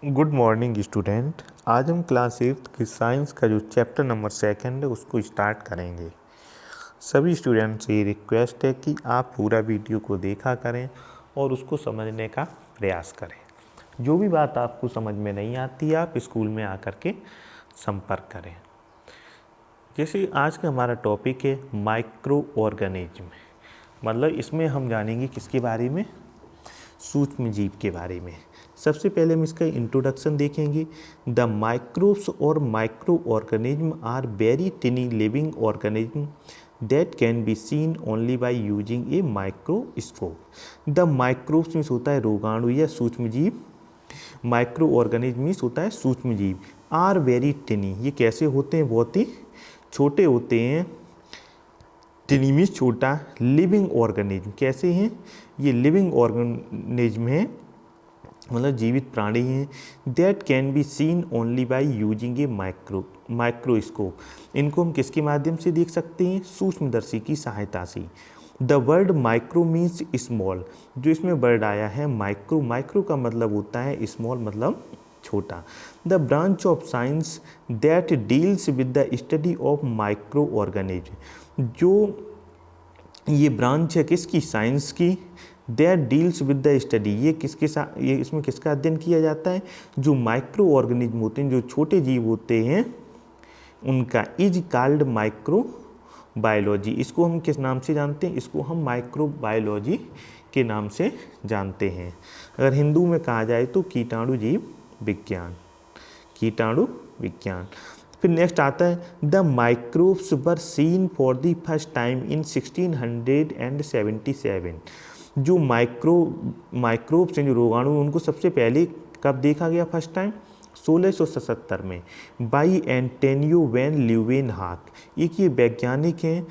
Good morning student. आज हम class 8 की साइंस का जो चैप्टर नंबर 2 है उसको स्टार्ट करेंगे। सभी स्टूडेंट से ये रिक्वेस्ट है कि आप पूरा वीडियो को देखा करें और उसको समझने का प्रयास करें। जो भी बात आपको समझ में नहीं आती आप स्कूल में आकर के संपर्क करें। जैसे आज का हमारा टॉपिक है माइक्रो ऑर्गेनिज्म, मतलब इसमें हम जानेंगे किसके बारे में, सूक्ष्म जीव के बारे में। सबसे पहले हम इसका इंट्रोडक्शन देखेंगे। द माइक्रोब्स और micro organism are very tiny living organism that can be seen only by using a microscope. The microbes means होता है रोगाणु या सूक्ष्म जीव, माइक्रो ऑर्गेनिज्म मीन्स होता है सूक्ष्म जीव। आर वेरी टिनी, ये कैसे होते हैं, बहुत ही छोटे होते हैं। टिनी मीन्स छोटा, लिविंग ऑर्गेनिज्म कैसे हैं, ये लिविंग ऑर्गेनिज्म है, मतलब जीवित प्राणी हैं। That can be seen only by using a microscope. इनको हम किसके माध्यम से देख सकते हैं, सूक्ष्मदर्शी की सहायता से। The word micro means small, जो इसमें वर्ड आया है माइक्रो, माइक्रो का मतलब होता है स्मॉल, मतलब छोटा। The branch of science that deals with the study of micro organism, जो ये ब्रांच है किसकी, साइंस की। That deals with the study, ये किसके साथ, ये इसमें किसका अध्ययन किया जाता है, जो माइक्रो ऑर्गेनिज्म होते हैं, जो छोटे जीव होते हैं उनका। इज कॉल्ड माइक्रो बायोलॉजी, इसको हम किस नाम से जानते हैं, इसको हम माइक्रो बायोलॉजी के नाम से जानते हैं। अगर हिंदू में कहा जाए तो कीटाणु जीव विज्ञान, कीटाणु विज्ञान। फिर नेक्स्ट आता है the microbes were seen for the first time in 1677। जो माइक्रोब्स हैं, जो रोगाणु, उनको सबसे पहले कब देखा गया फर्स्ट टाइम, 1677 में, बाई एंटोनियो वैन ल्यूवेनहाक। एक ये वैज्ञानिक हैं,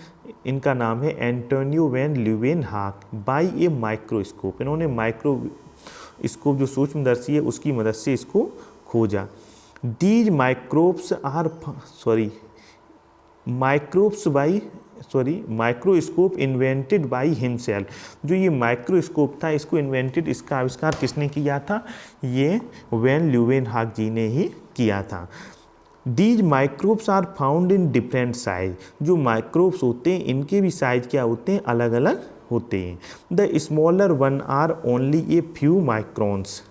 इनका नाम है Antonio van Leeuwenhoek. By a microscope, इन्होंने माइक्रोस्कोप जो सूक्ष्मदर्शी है उसकी मदद से इसको खोजा। These microbes are microscope invented by himself. जो ये माइक्रोस्कोप था, इसको इन्वेंटेड, इसका आविष्कार किसने किया था, ये वैन ल्यूवेनहाक जी ने ही किया था। These microbes are found in different size, जो माइक्रोब्स होते हैं इनके भी साइज क्या होते हैं, अलग अलग होते हैं। The smaller one are only a few microns,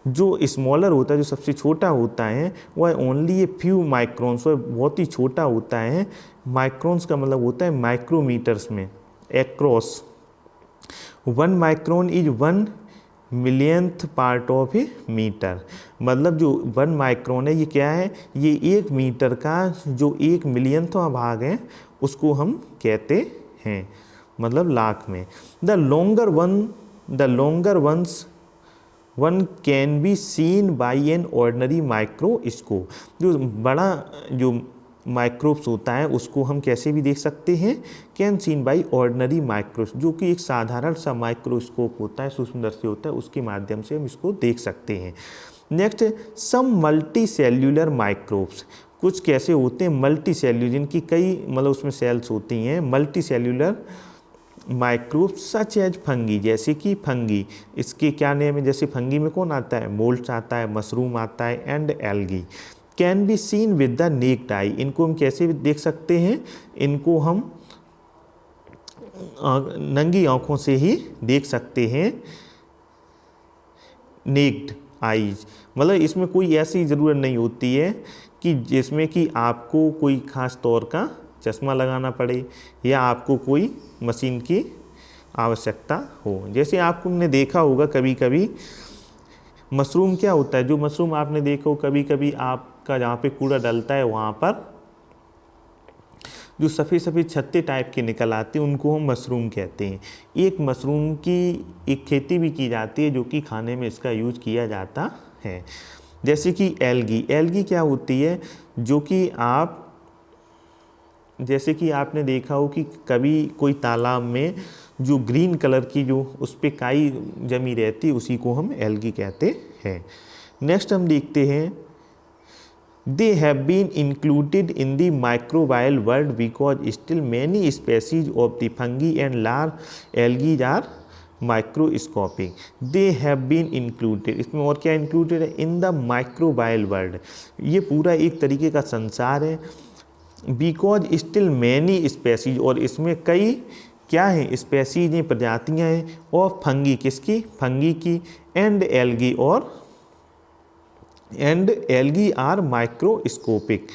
जो स्मॉलर होता है, जो सबसे छोटा होता है, वह ओनली ए फ्यू माइक्रोन्स, वह बहुत ही छोटा होता है। माइक्रोन्स का मतलब होता है माइक्रोमीटर्स में, across. 1 micron is 1 millionth part of a metre, मतलब जो 1 माइक्रोन है ये क्या है, ये 1 मीटर का जो 1 मिलियंथवा भाग है उसको हम कहते हैं, मतलब लाख में। The longer ones one can be seen by an ordinary microscope. जो बड़ा जो माइक्रोब्स होता है उसको हम कैसे भी देख सकते हैं, can seen by ordinary microscope, जो कि एक साधारण सा माइक्रोस्कोप होता है, सूक्ष्मदर्शी होता है, उसके माध्यम से हम इसको देख सकते हैं। नेक्स्ट, सम मल्टी सेल्यूलर माइक्रोब्स, कुछ कैसे होते हैं मल्टी सेल्यूलर, जिनकी कई मतलब उसमें सेल्स होती हैं, multi cellular microbes such as fungi, जैसे कि फंगी, इसके क्या नेम है, जैसे फंगी में कौन आता है, मोल्ड्स आता है, मशरूम आता है, and algae. Can be seen with the necked आई, इनको हम कैसे देख सकते हैं, इनको हम नंगी आंखों से ही देख सकते हैं, नेक्ड आईज। मतलब इसमें कोई ऐसी ज़रूरत नहीं होती है कि जिसमें कि आपको कोई ख़ास तौर का चश्मा लगाना पड़े या आपको कोई मशीन की आवश्यकता हो। जैसे आपने देखा होगा कभी कभी मशरूम क्या होता है, जो मशरूम आपने देखा हो कभी कभी आपका जहाँ पे कूड़ा डलता है वहाँ पर जो सफ़ेद सफ़ेद छत्ते टाइप के निकल आते हैं उनको हम मशरूम कहते हैं। एक मशरूम की एक खेती भी की जाती है जो कि खाने में इसका यूज किया जाता है। जैसे कि एल्गी, एल्गी क्या होती है, जो कि आप जैसे कि आपने देखा हो कि कभी कोई तालाब में जो ग्रीन कलर की जो उस पर काई जमी रहती है उसी को हम एल्गी कहते हैं। नेक्स्ट हम देखते हैं, they have been included in the microbial world because still many species of the fungi and large algae are microscopic. They have been included, इसमें और क्या इंक्लूडेड है, इन द माइक्रोबायल वर्ल्ड, ये पूरा एक तरीके का संसार है। बिकॉज स्टिल मैनी स्पेसीज, और इसमें कई क्या है, स्पेसीज हैं, प्रजातियाँ हैं, और फंगी, किसकी, फंगी की, एंड एल्गी, और एंड एल्गी आर माइक्रोस्कोपिक,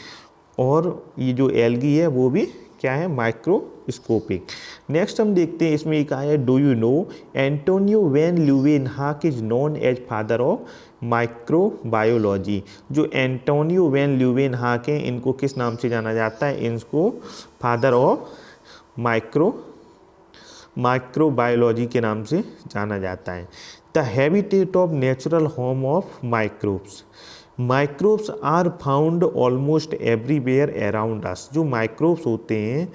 और ये जो एल्गी है वो भी क्या है, माइक्रोस्कोपिक। नेक्स्ट हम देखते हैं, इसमें एक आया है, do you know Antonio van Leeuwenhoek is known as father of microbiology. जो एंटोनियो वैन ल्यूवेनहाक हैं, इनको किस नाम से जाना जाता है, इनको फादर ऑफ माइक्रोबायोलॉजी के नाम से जाना जाता है। The habitat of natural home of microbes, microbes are found almost everywhere around us. जो माइक्रोब्स होते हैं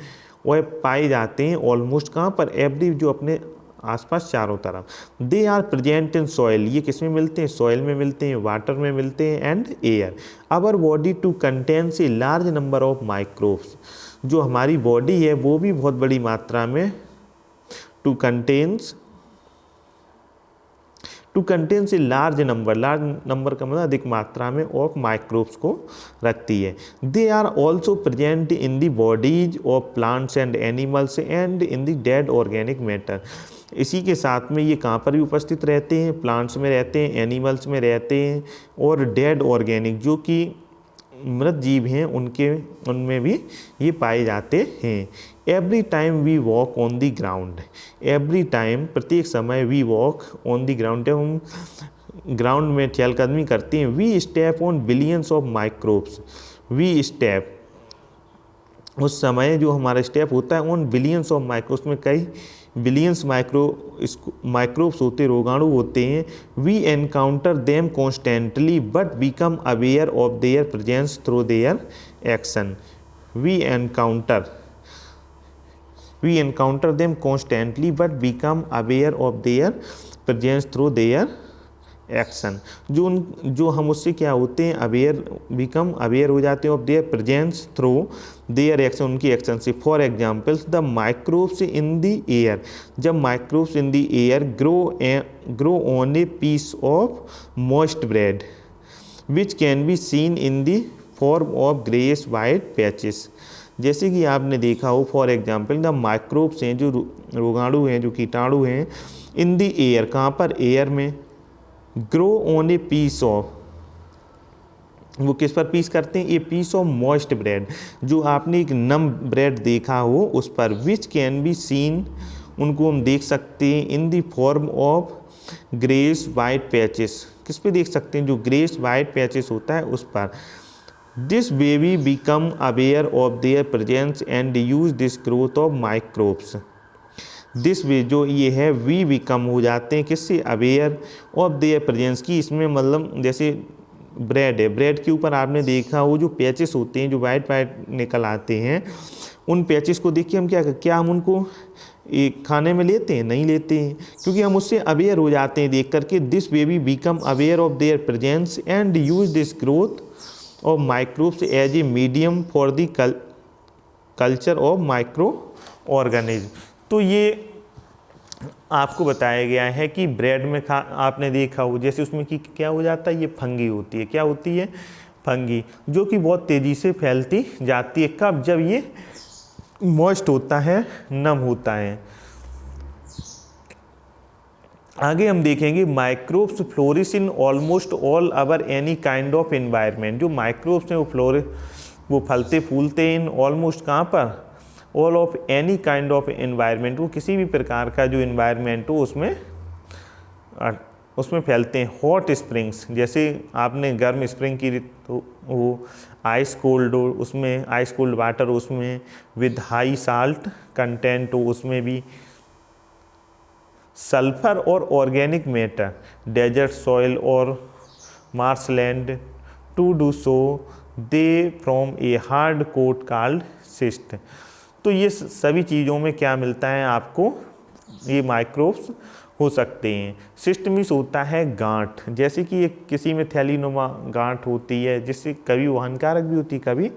वह पाए जाते हैं ऑलमोस्ट कहाँ पर, एवरी, जो अपने आसपास चारों तरफ। They are present in soil, ये किस में मिलते हैं, सॉइल में मिलते हैं, वाटर में मिलते हैं, and air. Our body too contains a large number of microbes, जो हमारी बॉडी है वो भी बहुत बड़ी मात्रा में too contains a large number का मतलब अधिक मात्रा में ऑफ माइक्रोब्स को रखती है। They are also present in the bodies of plants and animals and in the dead organic matter. इसी के साथ में ये कहाँ पर भी उपस्थित रहते हैं, प्लांट्स में रहते हैं, एनिमल्स में रहते हैं, और डेड ऑर्गेनिक, जो कि मृत जीव हैं, उनमें भी ये पाए जाते हैं। Every time we walk on the ground, every time, प्रत्येक समय, we walk on the ground, जब हम ग्राउंड में चहलकदमी करते हैं, we step on billions of microbes, we step, उस समय जो हमारा स्टेप होता है ऑन बिलियंस ऑफ माइक्रोब्स, में कई बिलियंस माइक्रोब्स होते, रोगाणु होते हैं। We encounter them constantly but become aware of their presence through their action. We encounter them constantly but become aware of their presence through their action. जो हम उससे क्या होते हैं, बिकम अवेयर हो जाते हैं of their presence through their action, उनकी एक्शन से। For examples, the microbes in the air, जब microbes in the air grow on a piece of moist bread which can be seen in the form of grey white patches. जैसे कि आपने देखा हो, for example, the microbes हैं, जो रोगाणु हैं, जो कीटाणु हैं, इन द एयर, कहाँ पर, एयर में, grow on a piece of, वो किस पर पीस करते हैं, a piece of moist bread, जो आपने एक नम ब्रेड देखा हो उस पर, विच कैन बी सीन, उनको हम देख सकते हैं, इन the form of grey white patches, किस पे देख सकते हैं, जो ग्रेस वाइट पैचेस होता है उस पर। This baby become aware of their presence and use this growth of microbes. This way, जो ये है, वी बिकम हो जाते हैं किससे, अवेयर ऑफ देयर प्रेजेंस की, इसमें मतलब जैसे ब्रेड है, ब्रेड के ऊपर आपने देखा हो जो पैचेस होते हैं, जो वाइट निकल आते हैं, उन पैचेस को देख के हम क्या हम उनको खाने में लेते हैं, नहीं लेते हैं, क्योंकि हम उससे अवेयर हो जाते हैं देख करके। This baby become aware of their presence and use this growth of microbes as a medium for the culture of microorganism. तो ये आपको बताया गया है कि ब्रेड में आपने देखा हो, जैसे उसमें कि क्या हो जाता है, ये फंगी होती है, क्या होती है, फंगी, जो कि बहुत तेज़ी से फैलती जाती है। कब, जब ये मॉइस्ट होता है, नम होता है। आगे हम देखेंगे, microbes flourish in almost all our any kind of environment. जो माइक्रोब्स हैं वो फलते फूलते हैं इन ऑलमोस्ट कहाँ पर, all of any kind of environment, वो किसी भी प्रकार का जो एनवायरनमेंट हो उसमें फैलते हैं। हॉट स्प्रिंग्स, जैसे आपने गर्म स्प्रिंग की तो वो आइस कोल्ड हो, उसमें आइस कोल्ड वाटर, उसमें विद हाई साल्ट कंटेंट हो, उसमें भी सल्फर और ऑर्गेनिक मैटर, डेजर्ट सॉइल और marshland to do so they from a hard coat called cyst. तो ये सभी चीज़ों में क्या मिलता है आपको, ये माइक्रोब्स हो सकते हैं। सिस्ट मीन्स होता है गांठ, जैसे कि एक किसी में थैलीनुमा गांठ होती है, जिससे कभी वो हानिकारक भी होती है, कभी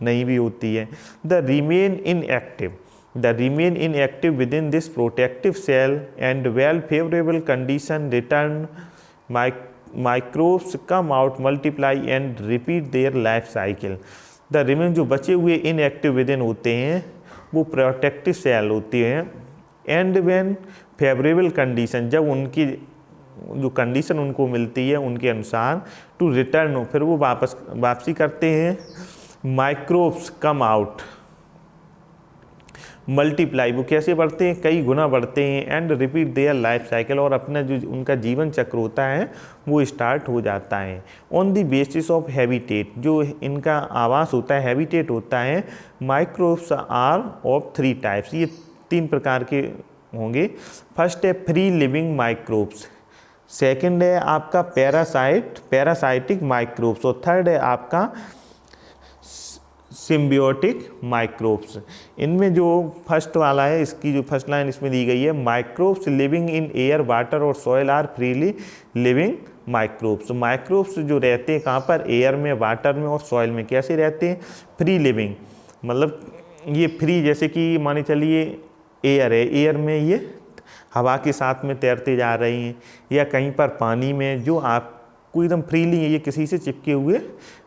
नहीं भी होती है। The remain inactive, the remain in active with in this protective cell and well favourable condition return microbes come out multiply and repeat their life cycle. The remain जो बचे हुए इनएक्टिव विद इन होते हैं वो protective cell होती हैं and when favourable condition, जब उनकी जो कंडीशन उनको मिलती है उनके अनुसार टू रिटर्न हो, फिर वो वापसी करते हैं। माइक्रोब्स कम आउट मल्टीप्लाई, वो कैसे बढ़ते हैं, कई गुना बढ़ते हैं। And repeat their life cycle, और अपना जो उनका जीवन चक्र होता है वो स्टार्ट हो जाता है। On the basis of habitat, जो इनका आवास होता है, हैबिटेट होता है। माइक्रोब्स आर ऑफ 3 टाइप्स, ये 3 प्रकार के होंगे। फर्स्ट है फ्री लिविंग माइक्रोब्स, सेकंड है आपका पैरासाइटिक माइक्रोब्स, और थर्ड है आपका सिम्बियोटिक माइक्रोब्स। इनमें जो फर्स्ट वाला है, इसकी जो फर्स्ट लाइन इसमें दी गई है, microbes living in air water और soil are freely living microbes. Microbes जो रहते हैं कहाँ पर, एयर में, वाटर में और सॉइल में। कैसे रहते हैं, फ्री लिविंग, मतलब ये फ्री, जैसे कि माने चलिए एयर है, एयर में ये हवा के साथ में तैरते जा रहे हैं, या कहीं पर पानी में, जो आपको एकदम फ्रीली है, ये किसी से चिपके हुए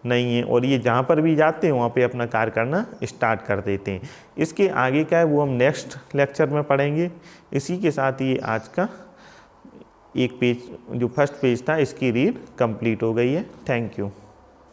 नहीं है, और ये जहाँ पर भी जाते हैं वहाँ पे अपना कार्य करना स्टार्ट कर देते हैं। इसके आगे का है वो हम नेक्स्ट लेक्चर में पढ़ेंगे। इसी के साथ ये आज का एक पेज, जो फर्स्ट पेज था, इसकी रीड कंप्लीट हो गई है। Thank you.